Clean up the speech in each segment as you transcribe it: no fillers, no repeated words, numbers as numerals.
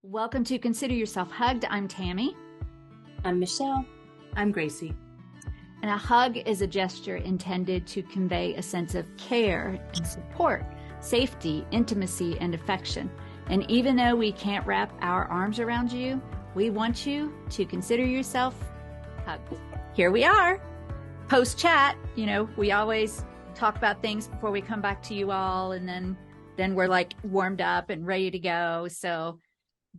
Welcome to Consider Yourself Hugged. I'm Tami. I'm Michelle. I'm Gracie. And a hug is a gesture intended to convey a sense of care and support, safety, intimacy, and affection. And even though we can't wrap our arms around you, we want you to consider yourself hugged. Here we are. Post chat, we always talk about things before we come back to you all, and then we're like warmed up and ready to go. So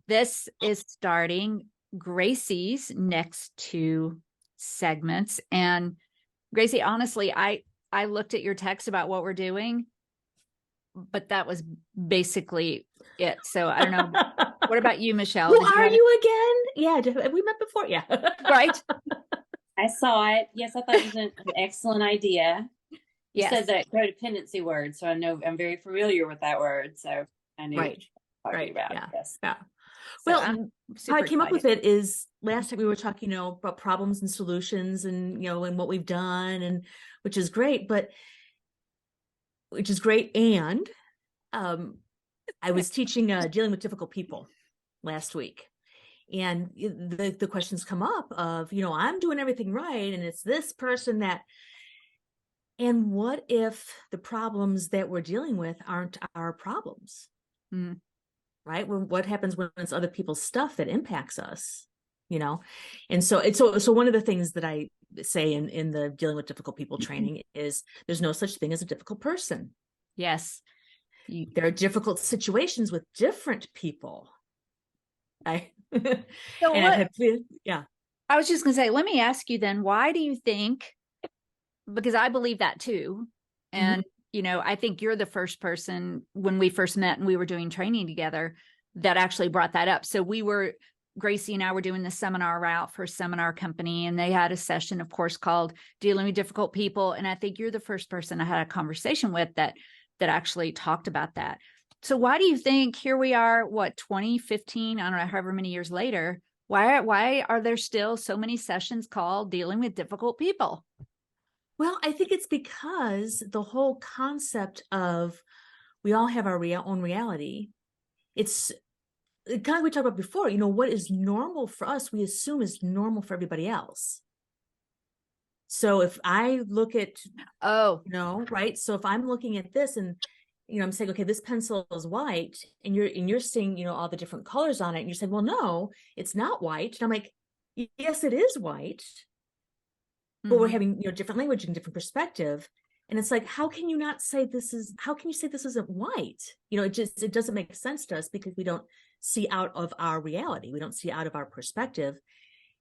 this is starting Gracie's next two segments. And Gracie, honestly, I looked at your text about what we're doing, but that was basically it. So I don't know. What about you, Michelle? Who are you again? Yeah, have we met before? Yeah. Right. I saw it. Yes, I thought it was an excellent idea. You Yes. said that codependency word, so I know I'm very familiar with that word. So I knew what you were talking about. Yeah. Yes. Yeah. So Well, how I came up with it is last time we were talking, about problems and solutions and, and what we've done, and which is great. And I was teaching dealing with difficult people last week. And the questions come up of, I'm doing everything right, and it's this person that, and what if the problems that we're dealing with aren't our problems? Mm. Right? What happens when it's other people's stuff that impacts us, And so one of the things that I say in the dealing with difficult people training is there's no such thing as a difficult person. Yes. There are difficult situations with different people. I was just going to say, let me ask you then, why do you think, because I believe that too. And I think you're the first person when we first met and we were doing training together that actually brought that up. So Gracie and I were doing the seminar route for a seminar company, and they had a session, of course, called Dealing with Difficult People. And I think you're the first person I had a conversation with that actually talked about that. So why do you think here we are, 2015, I don't know, however many years later, why are there still so many sessions called Dealing with Difficult People? Well, I think it's because the whole concept of we all have our own reality. It's kind of we talked about before, what is normal for us, we assume is normal for everybody else. So if I look at, right. So if I'm looking at this and, I'm saying, okay, this pencil is white, and you're seeing, all the different colors on it. And you're saying, well, no, it's not white. And I'm like, yes, it is white. But we're having, different language and different perspective. And it's like, how can you say this isn't white? It doesn't make sense to us because we don't see out of our reality. We don't see out of our perspective.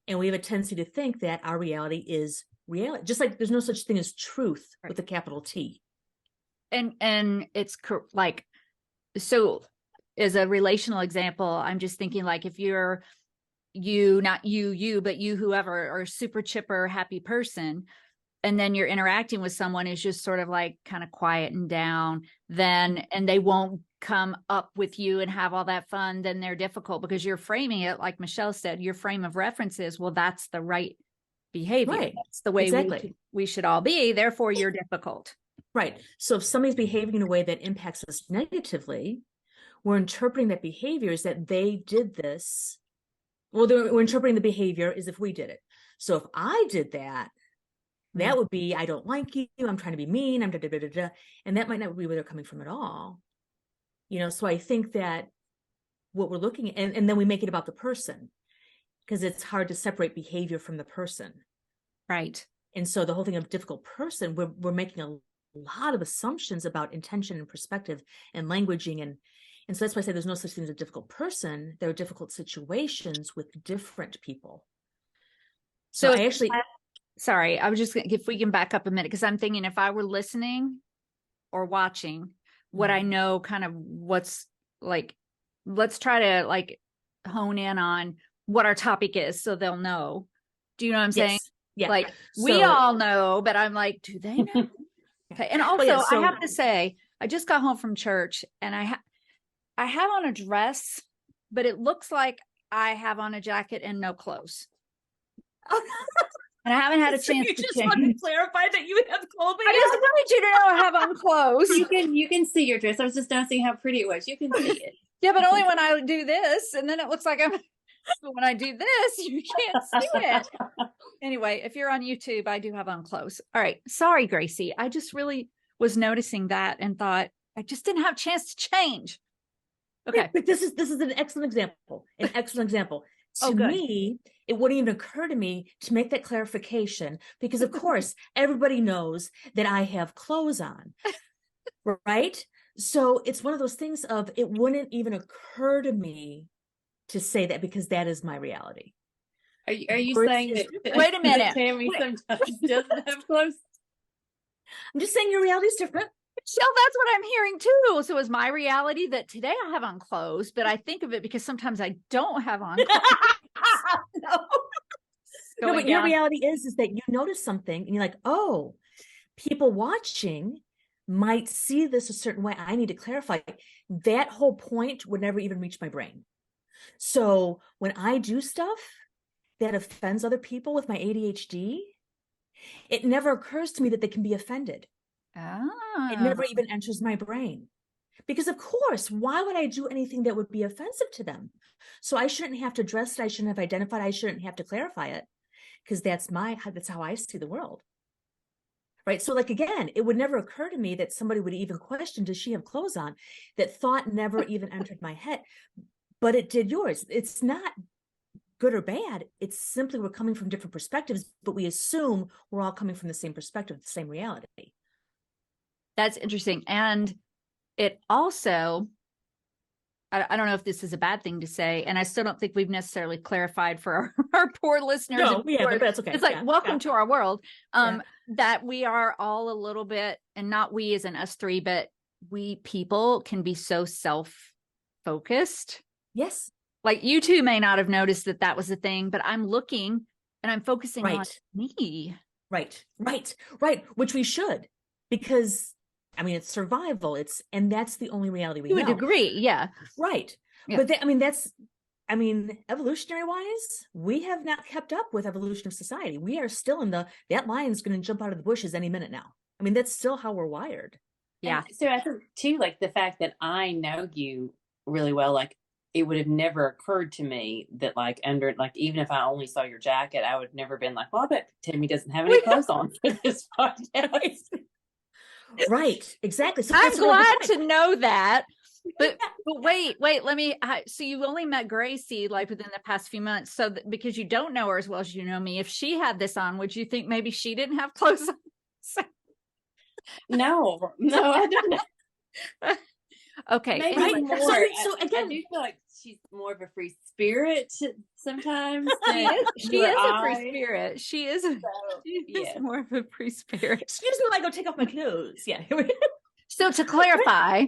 And we have a tendency to think that our reality is reality. Just like there's no such thing as truth with a capital T. And it's like, so as a relational example, I'm just thinking like, if you're not you, but you, whoever, or a super chipper, happy person, and then you're interacting with someone who's just sort of like kind of quiet and down, and they won't come up with you and have all that fun, then they're difficult because you're framing it, like Michelle said, your frame of reference is, well, that's the right behavior. Right. That's the way exactly. we should all be. Therefore, you're difficult. Right. So if somebody's behaving in a way that impacts us negatively, we're interpreting that behavior as that they did this. Well, we're interpreting the behavior as if we did it. So if I did that, that would be, I don't like you, I'm trying to be mean, I'm da-da-da-da-da. And that might not be where they're coming from at all. So I think that what we're looking at, and then we make it about the person, because it's hard to separate behavior from the person. Right. And so the whole thing of difficult person, we're making a lot of assumptions about intention and perspective and languaging. And so that's why I say there's no such thing as a difficult person. There are difficult situations with different people. So I actually... Sorry, I was just, if we can back up a minute, because I'm thinking if I were listening or watching, what I know kind of what's like, let's try to like hone in on what our topic is so they'll know. Do you know what I'm saying? Yeah. Like we all know, but I'm like, do they know? Okay. And also I have to say, I just got home from church and I have on a dress, but it looks like I have on a jacket and no clothes. And I haven't had a chance you to just change. want to clarify that you have clothing. I just wanted you to know I have on clothes. You can see your dress. I was just noticing how pretty it was. You can see it. Yeah, but only when I do this, and then it looks like I'm. But when I do this, you can't see it. Anyway, if you're on YouTube, I do have on close. All right. Sorry, Gracie. I just really was noticing that and thought I just didn't have a chance to change. Okay. But this is an excellent example. An excellent example. To me, it wouldn't even occur to me to make that clarification because, of course, everybody knows that I have clothes on, right? So it's one of those things of it wouldn't even occur to me to say that because that is my reality. Are you saying that? Wait a minute. Tami sometimes doesn't have clothes. I'm just saying your reality is different. Michelle, that's what I'm hearing too. So is my reality that today I have on clothes, but I think of it because sometimes I don't have on clothes. No, but your reality is that you notice something and you're like, oh, people watching might see this a certain way. I need to clarify. That whole point would never even reach my brain. So when I do stuff that offends other people with my ADHD, it never occurs to me that they can be offended. It never even enters my brain. Because of course, why would I do anything that would be offensive to them? So I shouldn't have to address it. I shouldn't have identified. I shouldn't have to clarify it because that's how I see the world. Right. So like, again, it would never occur to me that somebody would even question, does she have clothes on? That thought never even entered my head, but it did yours. It's not good or bad. It's simply we're coming from different perspectives, but we assume we're all coming from the same perspective, the same reality. That's interesting. And it also, I don't know if this is a bad thing to say, and I still don't think we've necessarily clarified for our poor listeners. No, but that's okay. It's like, welcome to our world. That we are all a little bit, and not we as in us three, but we people can be so self-focused. Yes. Like you two may not have noticed that was a thing, but I'm looking and I'm focusing on me. Right. Which we should, because I mean, it's survival. And that's the only reality we know. To a degree. Yeah. Right. Yeah. But evolutionary wise, we have not kept up with evolution of society. We are still in that lion's going to jump out of the bushes any minute now. I mean, that's still how we're wired. Yeah. And so I think too, like the fact that I know you really well, like it would have never occurred to me that like even if I only saw your jacket, I would have never been like, well, I bet Tami doesn't have any clothes on for this podcast. Right. Exactly. So I'm glad to know that. But wait, let me, so you only met Gracie like within the past few months. So because you don't know her as well as you know me, if she had this on, would you think maybe she didn't have clothes on? No, I don't know. Okay. Maybe right. More. So again, I do feel like she's more of a free spirit sometimes. She is a free spirit. She is more of a free spirit. Excuse me while I go take off my clothes. Yeah. So to clarify,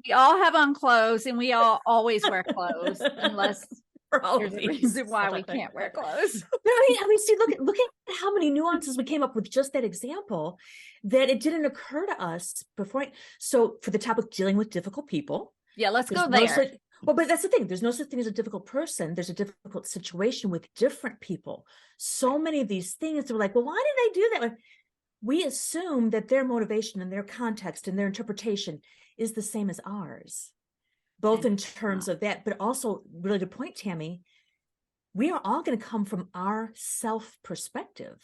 we all have on clothes and we all always wear clothes unless there's a reason why we can't wear clothes. I mean, see, look at how many nuances we came up with just that example that it didn't occur to us before. So for the topic dealing with difficult people. Yeah, let's go there. Well, but that's the thing. There's no such thing as a difficult person. There's a difficult situation with different people. So many of these things that we're like, well, why did they do that? We assume that their motivation and their context and their interpretation is the same as ours, both in terms of that, but also really to point, Tami, we are all going to come from our self perspective.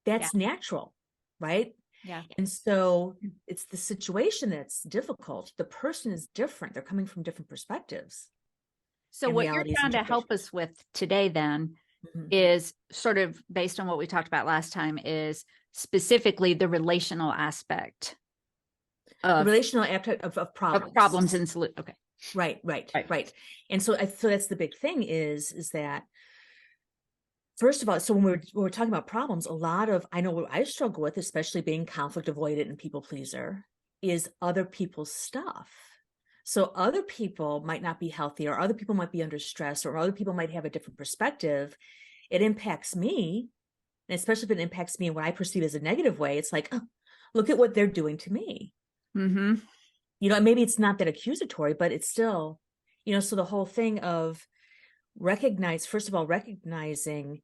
That's natural, right? Yeah. And so it's the situation that's difficult. The person is different. They're coming from different perspectives. So what you're trying to help us with today then is sort of based on what we talked about last time is specifically the relational aspect of the relational aspect of problems. Of problems and solutions. Okay. Right. And so that's the big thing is that first of all, so when we're talking about problems, a lot of, I know what I struggle with, especially being conflict avoidant and people pleaser, is other people's stuff. So other people might not be healthy, or other people might be under stress, or other people might have a different perspective. It impacts me. And especially if it impacts me in what I perceive as a negative way, it's like, oh, look at what they're doing to me. Mm-hmm. You know, maybe it's not that accusatory, but it's still, so the whole thing of recognizing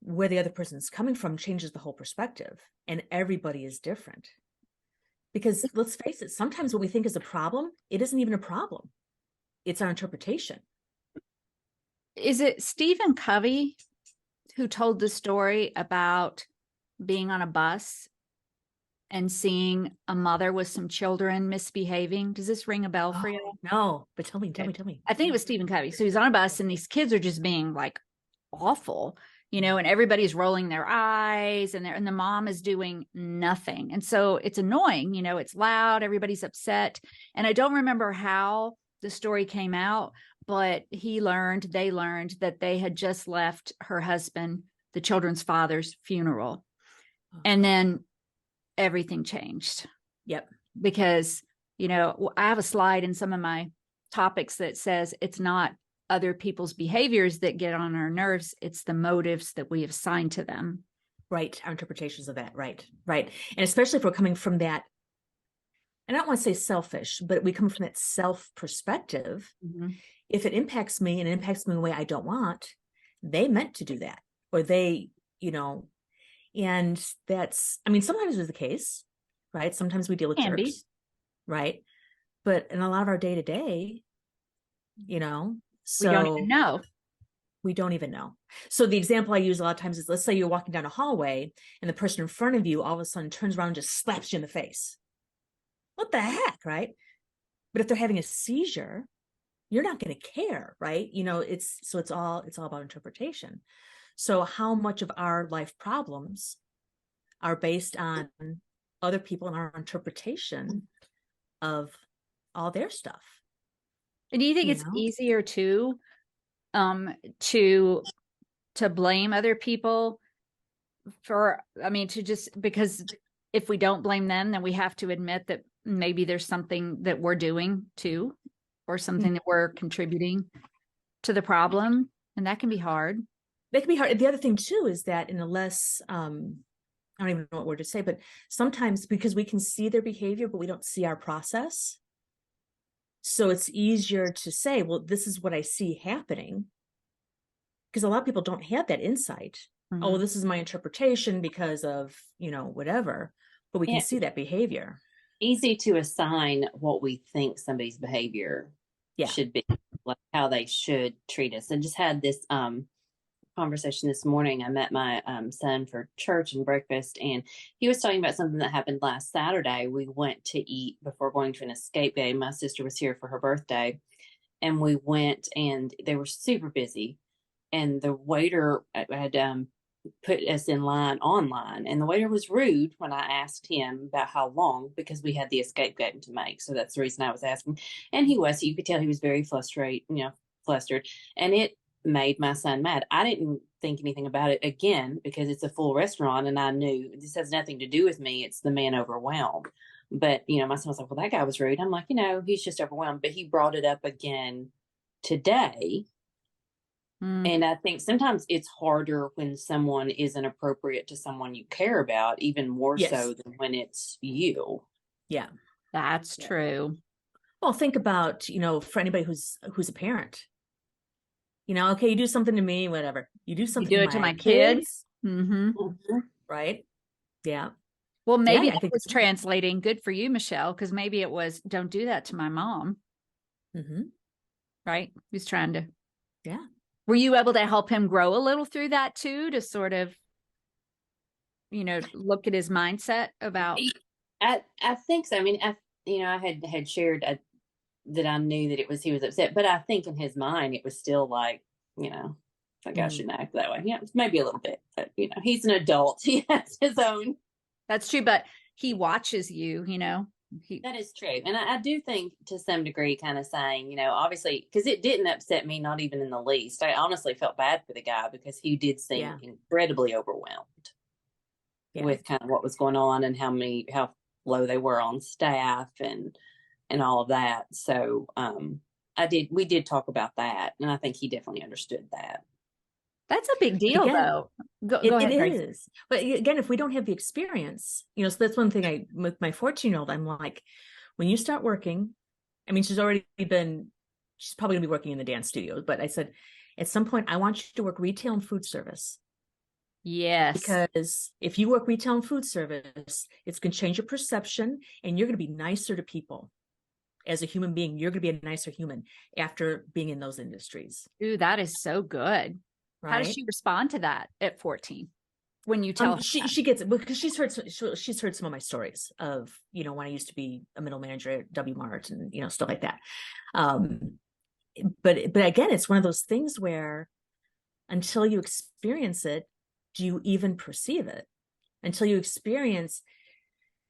where the other person's coming from changes the whole perspective, and everybody is different. Because let's face it, sometimes what we think is a problem, it isn't even a problem. it's our interpretation. Is it Stephen Covey who told the story about being on a bus and seeing a mother with some children misbehaving? Does this ring a bell for you? No, but tell me. I think it was Stephen Covey. So he's on a bus and these kids are just being like awful, and everybody's rolling their eyes and the mom is doing nothing. And so it's annoying, it's loud, everybody's upset. And I don't remember how the story came out, but they learned that they had just left her husband, the children's father's funeral. And then everything changed. Yep. Because, I have a slide in some of my topics that says it's not other people's behaviors that get on our nerves. It's the motives that we assign to them. Right. Our interpretations of that. Right. And especially if we're coming from that, and I don't want to say selfish, but we come from that self perspective. Mm-hmm. If it impacts me and it impacts me in a way I don't want, they meant to do that, or they, and that's, sometimes it's the case, right? Sometimes we deal with jerks, right? But in a lot of our day to day, so we don't even know. So the example I use a lot of times is, let's say you're walking down a hallway and the person in front of you all of a sudden turns around and just slaps you in the face. What the heck, right? But if they're having a seizure, you're not going to care, right? It's all about interpretation. So how much of our life problems are based on other people and our interpretation of all their stuff? And do you think it's easier to blame other people because if we don't blame them, then we have to admit that maybe there's something that we're doing too, or something that we're contributing to the problem. And that can be hard. That can be hard. The other thing too is that in a less, I don't even know what word to say, but sometimes because we can see their behavior, but we don't see our process. So it's easier to say, well, this is what I see happening. Because a lot of people don't have that insight. Mm-hmm. Oh, well, this is my interpretation because of, whatever. But we can see that behavior. Easy to assign what we think somebody's behavior should be, like how they should treat us. I just had this conversation this morning. I met my son for church and breakfast, and he was talking about something that happened last Saturday. We went to eat before going to an escape game. My sister was here for her birthday, and we went, and they were super busy. And the waiter had put us in line online, and the waiter was rude when I asked him about how long, because we had the escape game to make. So that's the reason I was asking. And he was, you could tell he was very flustered, and it made my son mad. I didn't think anything about it again because it's a full restaurant, and I knew this has nothing to do with me. It's the man overwhelmed. But, my son was like, well, that guy was rude. I'm like, he's just overwhelmed. But he brought it up again today. And I think sometimes it's harder when someone isn't appropriate to someone you care about, even more so than when it's you. Yeah, that's true. Well, think about, for anybody who's a parent, okay, you do something to me, whatever. You do something to my kids. Mm-hmm. Right. Yeah. Well, maybe I was translating. Good for you, Michelle, because maybe it was, don't do that to my mom. Mm-hmm. Right. He's trying to. Yeah. Were you able to help him grow a little through that too, to sort of, look at his mindset about? I think so. I had shared that I knew that he was upset, but I think in his mind it was still like, I shouldn't act that way. Yeah, maybe a little bit, but he's an adult. He has his own. That's true, but he watches you. That is true. And I do think to some degree kind of saying, obviously, because it didn't upset me, not even in the least. I honestly felt bad for the guy because he did seem incredibly overwhelmed with kind of what was going on and how low they were on staff and all of that. So we did talk about that. And I think he definitely understood that. That's a big deal, though. Go ahead, it is. But again, if we don't have the experience, so that's one thing with my 14-year-old, I'm like, when you start working, she's probably going to be working in the dance studio, but I said, at some point, I want you to work retail and food service. Yes. Because if you work retail and food service, it's going to change your perception and you're going to be nicer to people. as a human being. You're going to be a nicer human after being in those industries. Ooh, that is so good. Right? How does she respond to that at 14? When you tell her she gets it because she's heard some of my stories of, you know, when I used to be a middle manager at W Mart and, you know, stuff like that. But again, it's one of those things where until you experience it, do you even perceive it? Until you experience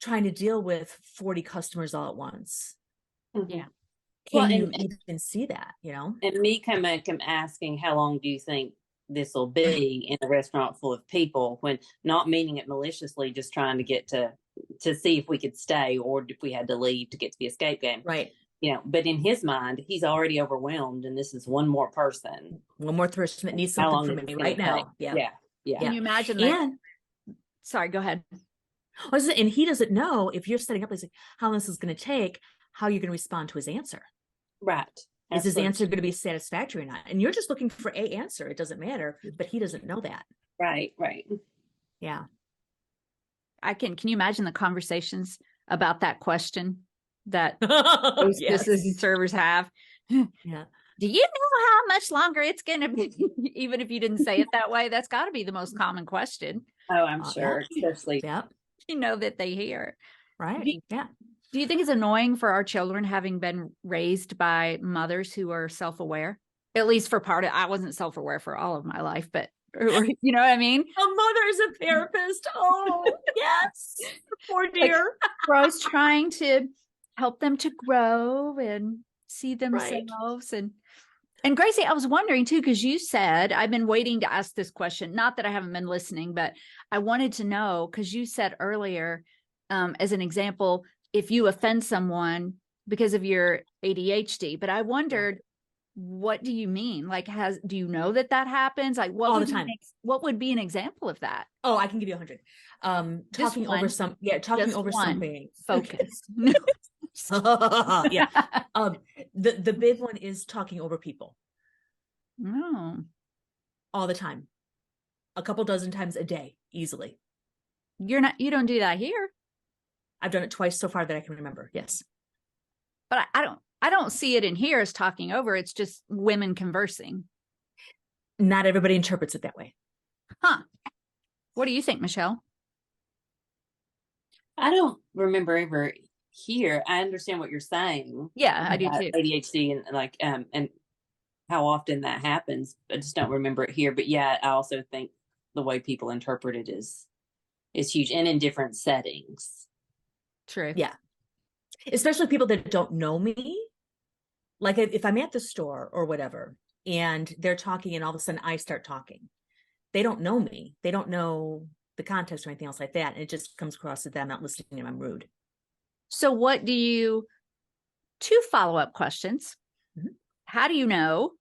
trying to deal with 40 customers all at once. Yeah. Can you even see that, you know? And me come asking, how long do you think this will be in a restaurant full of people, when not meaning it maliciously, just trying to get to see if we could stay or if we had to leave to get to the escape game. Right. You know, but in his mind, he's already overwhelmed, and this is one more person. One more person that needs something from me right now. Yeah. Can you imagine that? Sorry, go ahead. And he doesn't know, if you're setting up, he's like, how long this is going to take, how you're going to respond to his answer. Right. Is his answer going to be satisfactory or not? And you're just looking for a answer. It doesn't matter, but he doesn't know that. Right. Yeah. Can you imagine the conversations about that question that hostesses and servers have? Yeah. Do you know how much longer it's going to be? Even if you didn't say it that way, that's got to be the most common question. Oh, I'm sure. Especially, you know, that they hear. Right. Do you think it's annoying for our children having been raised by mothers who are self-aware? At least for part of, I wasn't self-aware for all of my life, but you know what I mean? A mother is a therapist. Oh, yes. Poor dear. I was trying to help them to grow and see themselves. Right. And Gracie, I was wondering too, because you said, I've been waiting to ask this question, not that I haven't been listening, but I wanted to know, because you said earlier, as an example, if you offend someone because of your ADHD, but I wondered, what do you mean? Like, do you know that happens? Like, what all the time? What would be an example of that? Oh, I can give you 100. Talking over something. Focus. Yeah. The big one is talking over people. No. All the time. A couple dozen times a day, easily. You don't do that here. I've done it twice so far that I can remember. Yes. But I don't see it in here as talking over. It's just women conversing. Not everybody interprets it that way. Huh. What do you think, Michelle? I don't remember ever here. I understand what you're saying. Yeah, I do too. ADHD and how often that happens. I just don't remember it here. But yeah, I also think the way people interpret it is huge, and in different settings. True. Yeah. Especially people that don't know me. Like if I'm at the store or whatever, and they're talking and all of a sudden I start talking, they don't know me. They don't know the context or anything else like that. And it just comes across that I'm not listening and I'm rude. So two follow-up questions. Mm-hmm. How do you know,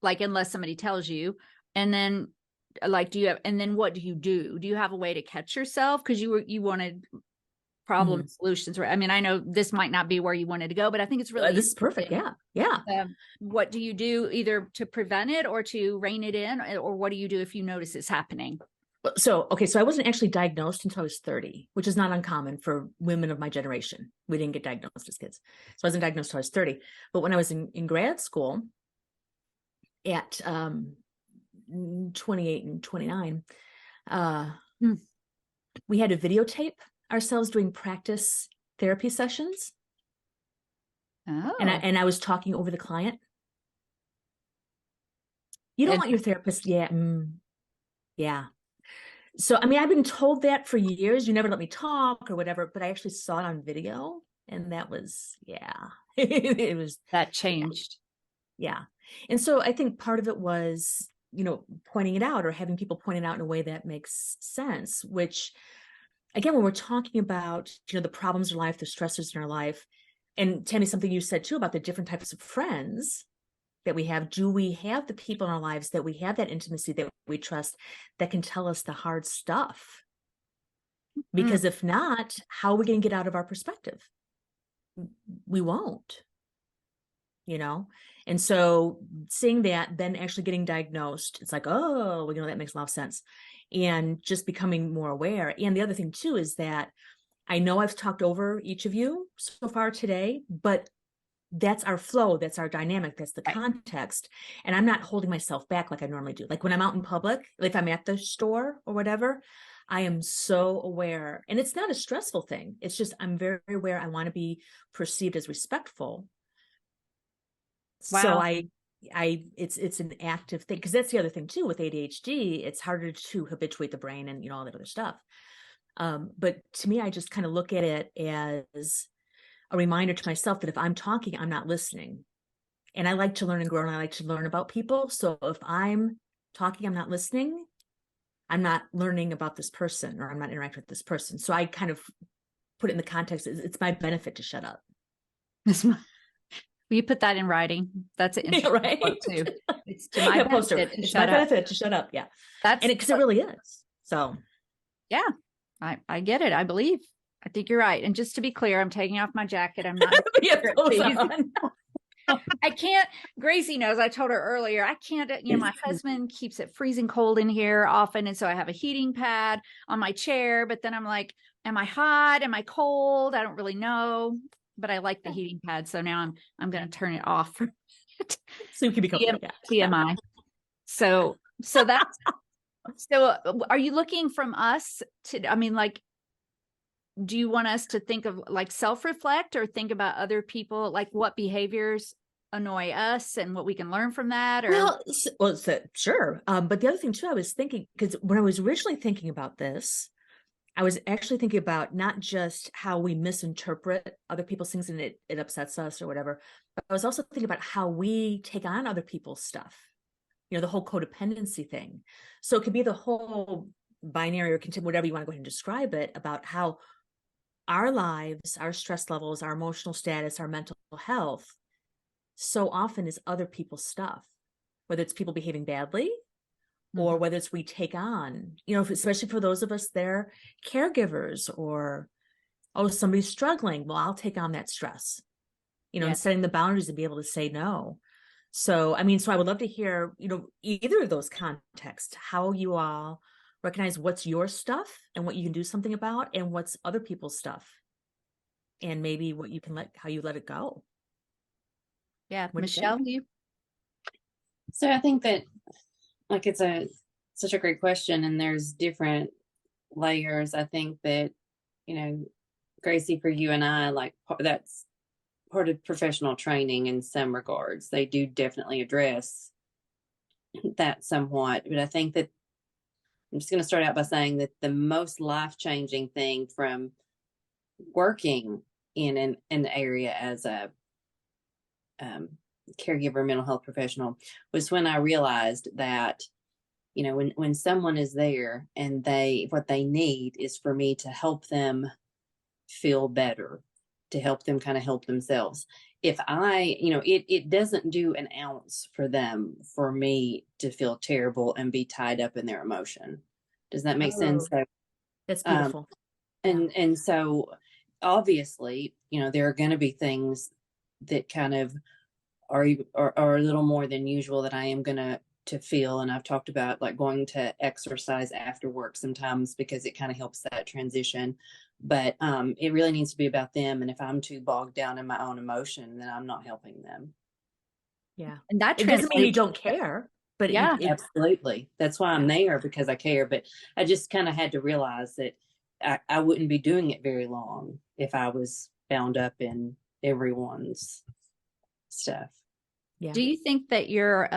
like, unless somebody tells you, and then like, and then what do you do? Do you have a way to catch yourself? Because you wanted problem solutions, right? I mean, I know this might not be where you wanted to go, but I think it's really this is perfect. Yeah. What do you do either to prevent it or to rein it in, or what do you do if you notice it's happening? So I wasn't actually diagnosed until I was 30, which is not uncommon for women of my generation. We didn't get diagnosed as kids. So I wasn't diagnosed until I was 30. But when I was in grad school at 28 and 29, we had to videotape ourselves doing practice therapy sessions. Oh. And I was talking over the client. You don't want your therapist. Yeah. So, I mean, I've been told that for years. You never let me talk or whatever, but I actually saw it on video, and that was, it was. That changed. Yeah. And so I think part of it was, pointing it out or having people point it out in a way that makes sense, which, again, when we're talking about, the problems in life, the stressors in our life, and Tami, something you said too about the different types of friends that we have, do we have the people in our lives that we have that intimacy that we trust that can tell us the hard stuff? Because if not, how are we going to get out of our perspective? We won't, And so seeing that, then actually getting diagnosed, it's like, oh, that makes a lot of sense. And just becoming more aware. And the other thing too, is that I know I've talked over each of you so far today, but that's our flow, that's our dynamic, that's the context. And I'm not holding myself back like I normally do. Like when I'm out in public, if I'm at the store or whatever, I am so aware. And it's not a stressful thing. It's just I'm very aware. I want to be perceived as respectful. Wow. So it's an active thing, because that's the other thing too with ADHD. It's harder to habituate the brain and all that other stuff. But to me, I just kind of look at it as a reminder to myself that if I'm talking, I'm not listening. And I like to learn and grow, and I like to learn about people. So if I'm talking, I'm not listening, I'm not learning about this person, or I'm not interacting with this person. So I kind of put it in the context, it's my benefit to shut up. Will you put that in writing? That's an interesting right? quote too. It's to my benefit. It's my benefit to shut up. Yeah. That's because it really is. So yeah, I get it. I believe. I think you're right. And just to be clear, I'm taking off my jacket. I'm not. I can't. Gracie knows. I told her earlier. I can't. My husband keeps it freezing cold in here often, and so I have a heating pad on my chair. But then I'm like, am I hot? Am I cold? I don't really know. But I like the heating pad, so now I'm going to turn it off. So you can become TMI. So that's. So are you looking from us to? I mean, like, do you want us to think of like self-reflect, or think about other people, like what behaviors annoy us and what we can learn from that? Or sure. But the other thing too, I was thinking, because when I was originally thinking about this, I was actually thinking about not just how we misinterpret other people's things and it upsets us or whatever, but I was also thinking about how we take on other people's stuff, the whole codependency thing. So it could be the whole binary or whatever you want to go ahead and describe it, about how our lives, our stress levels, our emotional status, our mental health so often is other people's stuff, whether it's people behaving badly or whether it's we take on, especially for those of us, they're caregivers, or, somebody's struggling. Well, I'll take on that stress, and setting the boundaries and be able to say no. So, so I would love to hear, either of those contexts, how you all recognize what's your stuff and what you can do something about, and what's other people's stuff, and maybe what you can how you let it go. Yeah. Michelle, you? So I think that it's such a great question, and there's different layers. I think that, Gracie, for you and I, that's part of professional training in some regards. They do definitely address that somewhat, but I think that I'm just going to start out by saying that the most life-changing thing from working in an area as a caregiver, mental health professional, was when I realized that, when someone is there and what they need is for me to help them feel better, to help them kind of help themselves. If it doesn't do an ounce for them, for me to feel terrible and be tied up in their emotion. Does that make sense? So, that's beautiful. And so obviously, there are going to be things that kind of are a little more than usual that I am going to feel. And I've talked about going to exercise after work sometimes, because it kind of helps that transition. But it really needs to be about them. And if I'm too bogged down in my own emotion, then I'm not helping them. Yeah. And that doesn't mean you don't care, but absolutely. That's why I'm there, because I care. But I just kind of had to realize that I wouldn't be doing it very long if I was bound up in everyone's stuff. Yeah. Do you think that you're,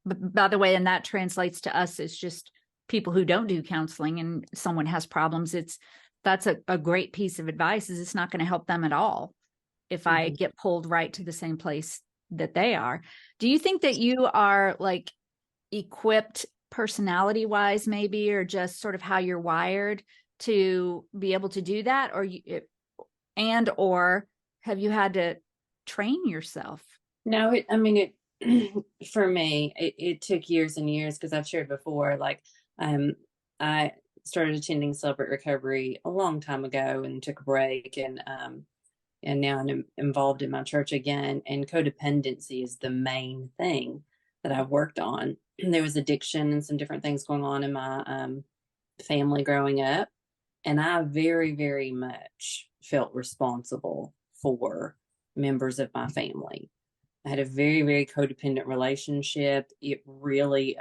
by the way, and that translates to us as just people who don't do counseling, and someone has problems, that's a great piece of advice, is it's not going to help them at all if I get pulled right to the same place that they are. Do you think that you are equipped personality wise, maybe, or just sort of how you're wired to be able to do that? Or or have you had to train yourself? No, for me, it took years and years, because I've shared before, I started attending Celebrate Recovery a long time ago and took a break, and now I'm involved in my church again, and codependency is the main thing that I've worked on. There was addiction and some different things going on in my family growing up, and I very, very much felt responsible for members of my family. I had a very, very codependent relationship. It really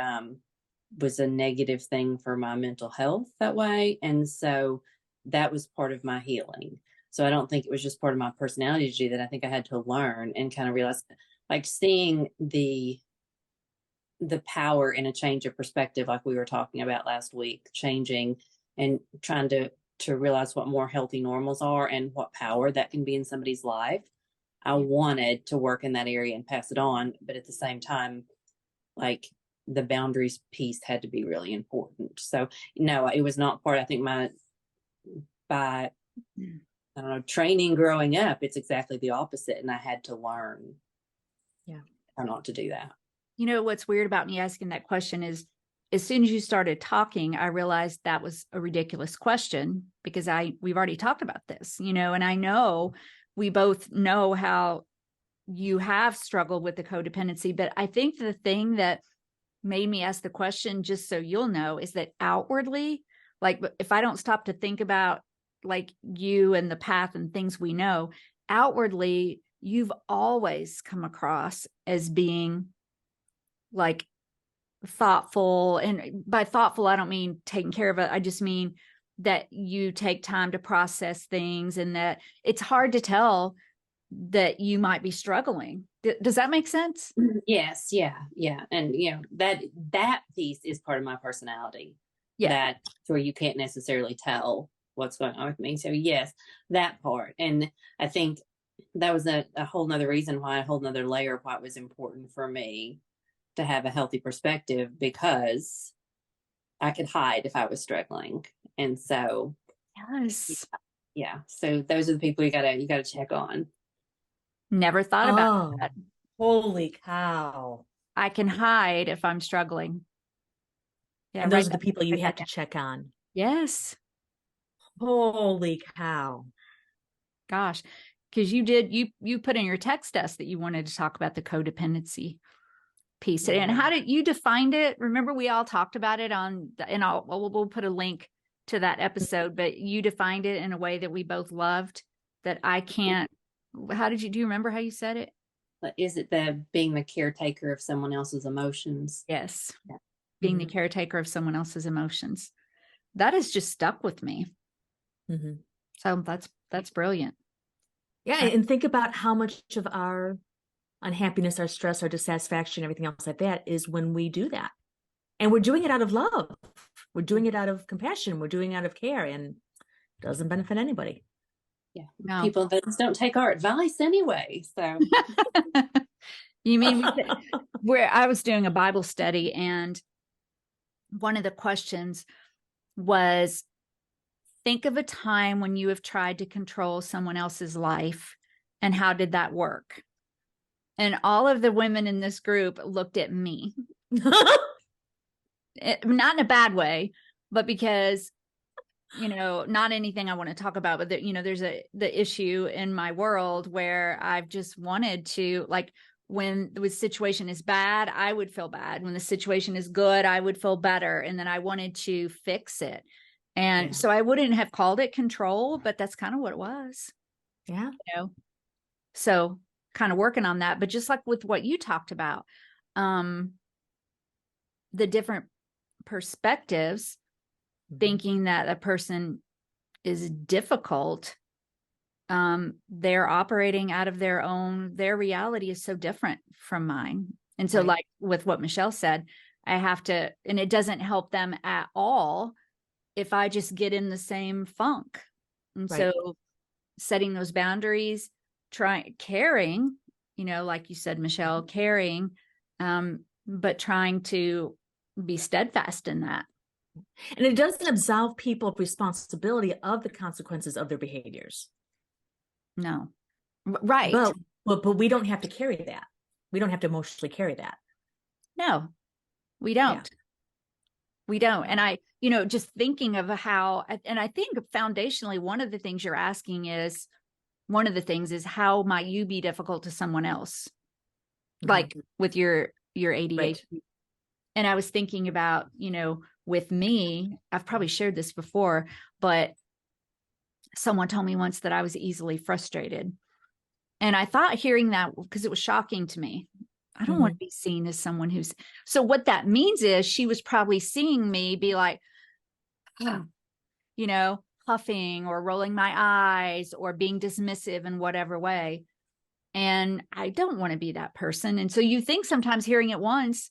was a negative thing for my mental health that way. And so that was part of my healing. So I don't think it was just part of my personality to do that. I think I had to learn and kind of realize, like, seeing the power in a change of perspective, like we were talking about last week, changing and trying to realize what more healthy normals are and what power that can be in somebody's life. I wanted to work in that area and pass it on, but at the same time, like, the boundaries piece had to be really important. So no, it was not part, I think by I don't know, training growing up, it's exactly the opposite. And I had to learn how not to do that. You know, what's weird about me asking that question is, as soon as you started talking, I realized that was a ridiculous question, because we've already talked about this, you know, and I know we both know how you have struggled with the codependency. But I think the thing that made me ask the question, just so you'll know, is that outwardly, like, if I don't stop to think about like you and the path and things we know, outwardly, you've always come across as being like thoughtful. And by thoughtful, I don't mean taking care of it. I just mean that you take time to process things, and that it's hard to tell that you might be struggling. Does that make sense? Yes. Yeah. And you know, that piece is part of my personality. Yeah. That where you can't necessarily tell what's going on with me. So yes, that part. And I think that was a whole nother reason why, a whole nother layer of why it was important for me to have a healthy perspective, because I could hide if I was struggling. And so, Yes. yeah. So those are the people you gotta check on. Never thought about that. Holy cow. I can hide if I'm struggling. Yeah, and those are the people you have to check on. Yes. Holy cow. Gosh, because you put in your text us that you wanted to talk about the codependency piece. And how did you define it? Remember, we all talked about it and we'll put a link to that episode, but you defined it in a way that we both loved, that I can't. Do you remember how you said it? Is it being the caretaker of someone else's emotions? Yes. Yeah. Being the caretaker of someone else's emotions. That has just stuck with me. So that's brilliant. Yeah. And think about how much of our unhappiness, our stress, our dissatisfaction, everything else like that is when we do that. And we're doing it out of love. We're doing it out of compassion. We're doing it out of care, and it doesn't benefit anybody. Yeah. No. People that don't take our advice anyway. So you mean where I was doing a Bible study, and one of the questions was, think of a time when you have tried to control someone else's life, and how did that work? And all of the women in this group looked at me. Not in a bad way, but because, you know, not anything I want to talk about, but there's the issue in my world where I've just wanted to, like, when the situation is bad, I would feel bad. When the situation is good, I would feel better. And then I wanted to fix it. And so I wouldn't have called it control, but that's kind of what it was. Yeah. You know, so kind of working on that. But just like with what you talked about, the different perspectives, thinking that a person is difficult, they're operating out of their reality is so different from mine. And so like with what Michelle said, I have to, and it doesn't help them at all if I just get in the same funk. And so setting those boundaries, caring, like you said, Michelle, caring, but trying to be steadfast in that. And it doesn't absolve people of responsibility of the consequences of their behaviors. No. Right. But we don't have to carry that. We don't have to emotionally carry that. No, we don't. Yeah. We don't. And I, just thinking of how, and I think foundationally, one of the things you're asking is, how might you be difficult to someone else? Like with your ADHD. Right. And I was thinking about, with me, I've probably shared this before, but someone told me once that I was easily frustrated. And I thought hearing that, because it was shocking to me, I don't want to be seen as someone who's, so what that means is she was probably seeing me be like, you know, puffing or rolling my eyes or being dismissive in whatever way. And I don't want to be that person. And so you think sometimes hearing it once,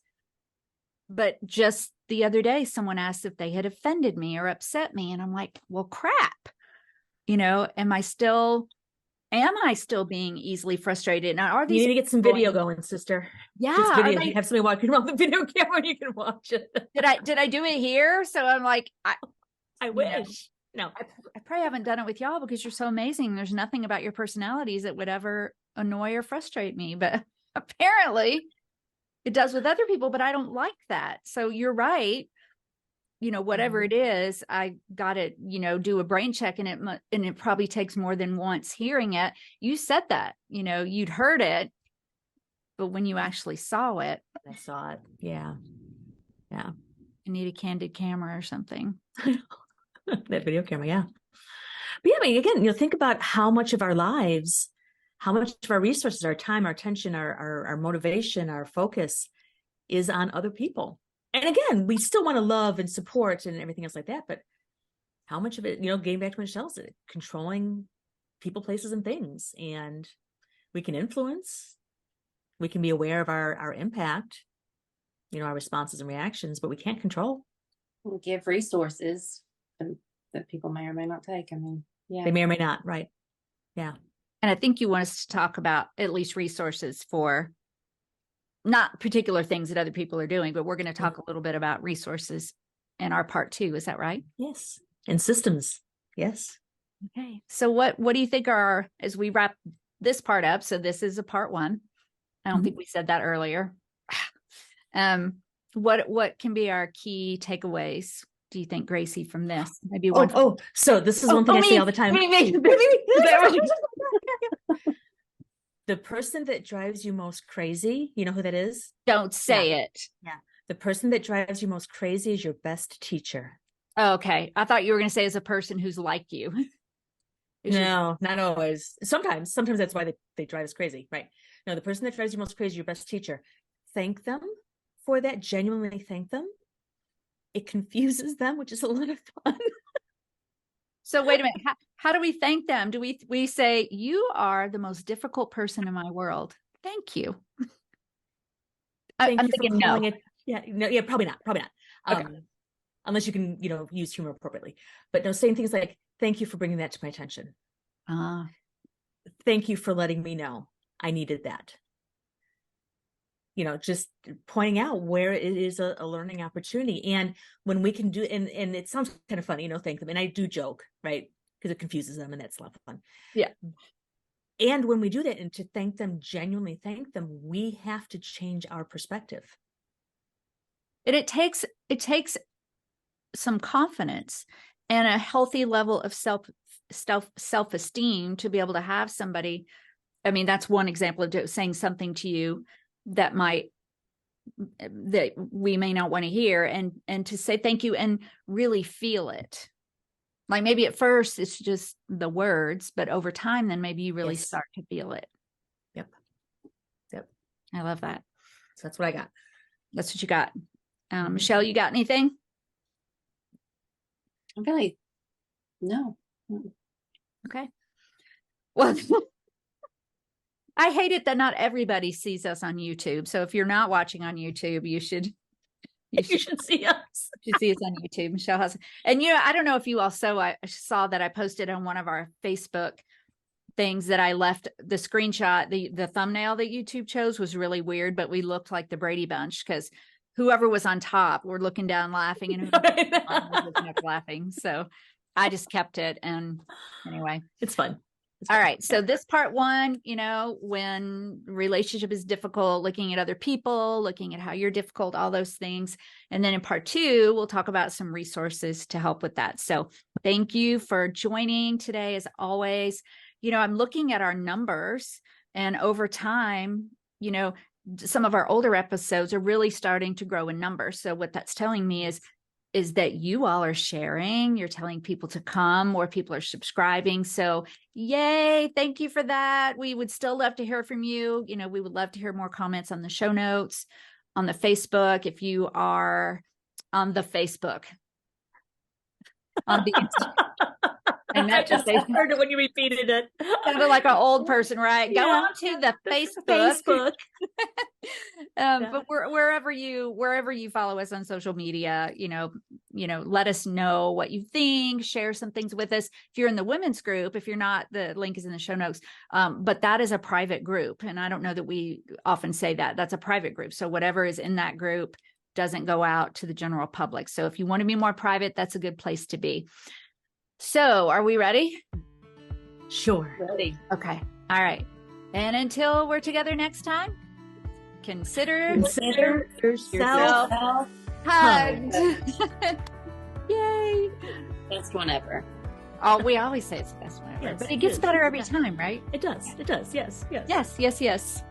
but just the other day, someone asked if they had offended me or upset me. And I'm like, well, crap, you know, am I still being easily frustrated? Now, are these, you need to get some video going, sister? Yeah. Just video. You have somebody walking around the video camera and you can watch it. Did I do it here? So I'm like, I wish. No, I probably haven't done it with y'all because you're so amazing. There's nothing about your personalities that would ever annoy or frustrate me, but apparently it does with other people, but I don't like that. So you're right. You know, whatever it is, I got to, you know, do a brain check, and it probably takes more than once hearing it. You said that, you know, you'd heard it, but when you actually saw it, I saw it. Yeah. Yeah. You need a candid camera or something. That video camera. Yeah. But yeah, I mean, again, you know, think about how much of our lives, how much of our resources, our time, our attention, our motivation, our focus is on other people. And again, we still want to love and support and everything else like that. But how much of it, you know, getting back to Michelle said, controlling people, places, and things. And we can influence, we can be aware of our impact, you know, our responses and reactions, but we can't control. We'll give resources that people may or may not take. I mean, yeah. They may or may not, right? Yeah. And I think you want us to talk about at least resources for not particular things that other people are doing, but we're going to talk a little bit about resources in our part 2. Is that right? Yes. And systems. Yes. Okay. So what do you think are, as we wrap this part up? So this is a part 1. I don't think we said that earlier. What can be our key takeaways, do you think, Gracie, from this? Maybe one. So this is one thing I say all the time. The person that drives you most crazy, you know who that is? Don't say it. Yeah. The person that drives you most crazy is your best teacher. Oh, okay. I thought you were going to say as a person who's like you. No, not always. Sometimes that's why they drive us crazy, right? No, the person that drives you most crazy is your best teacher. Thank them for that. Genuinely thank them. It confuses them, which is a lot of fun. So wait a minute. How do we thank them? Do we say, you are the most difficult person in my world? Thank you. I'm thinking no. Yeah, probably not. Okay. Unless you can, you know, use humor appropriately. But no, saying things like, thank you for bringing that to my attention. Thank you for letting me know I needed that. You know, just pointing out where it is a learning opportunity. And when we can do, and it sounds kind of funny, you know, thank them. And I do joke, right? Because it confuses them and that's a lot of fun. Yeah. And when we do that and to thank them, genuinely thank them, we have to change our perspective. And it takes some confidence and a healthy level of self-esteem to be able to have somebody. I mean, that's one example of saying something to you that we may not want to hear, and to say thank you and really feel it. Like maybe at first it's just the words, but over time, then maybe you really start to feel it. Yep. I love that. So that's what I got. That's what you got. Michelle, you got anything? Really? No. Okay. Well, I hate it that not everybody sees us on YouTube. So if you're not watching on YouTube, you should see us. You should see us on YouTube. Michelle has, and you know, I don't know if you also, I saw that I posted on one of our Facebook things that I left the screenshot, the thumbnail that YouTube chose was really weird, but we looked like the Brady Bunch because whoever was on top were looking down laughing and whoever was looking up laughing. So I just kept it. And anyway, it's fun. All right. So this part 1, you know, when relationship is difficult, looking at other people, looking at how you're difficult, all those things. And then in part 2, we'll talk about some resources to help with that. So thank you for joining today. As always, you know, I'm looking at our numbers, and over time, you know, some of our older episodes are really starting to grow in numbers. So what that's telling me is is that you all are sharing, you're telling people to come, more people are subscribing. So yay, thank you for that. We would still love to hear from you. You know, we would love to hear more comments on the show notes, on the Facebook, if you are on the Facebook. On the and I just heard it when you repeated it. Sounded like an old person, right? Go Yeah. on to the Facebook. But wherever you follow us on social media, you know, let us know what you think, share some things with us. If you're in the women's group, if you're not, the link is in the show notes. But that is a private group. And I don't know that we often say that. That's a private group. So whatever is in that group doesn't go out to the general public. So if you want to be more private, that's a good place to be. So are we ready? Sure. Ready. Okay. All right. And until we're together next time, consider yourself hugged. Yay. Best one ever. Oh, we always say it's the best one ever, Yes, but it gets better every time, right? It does. Yes. Yes.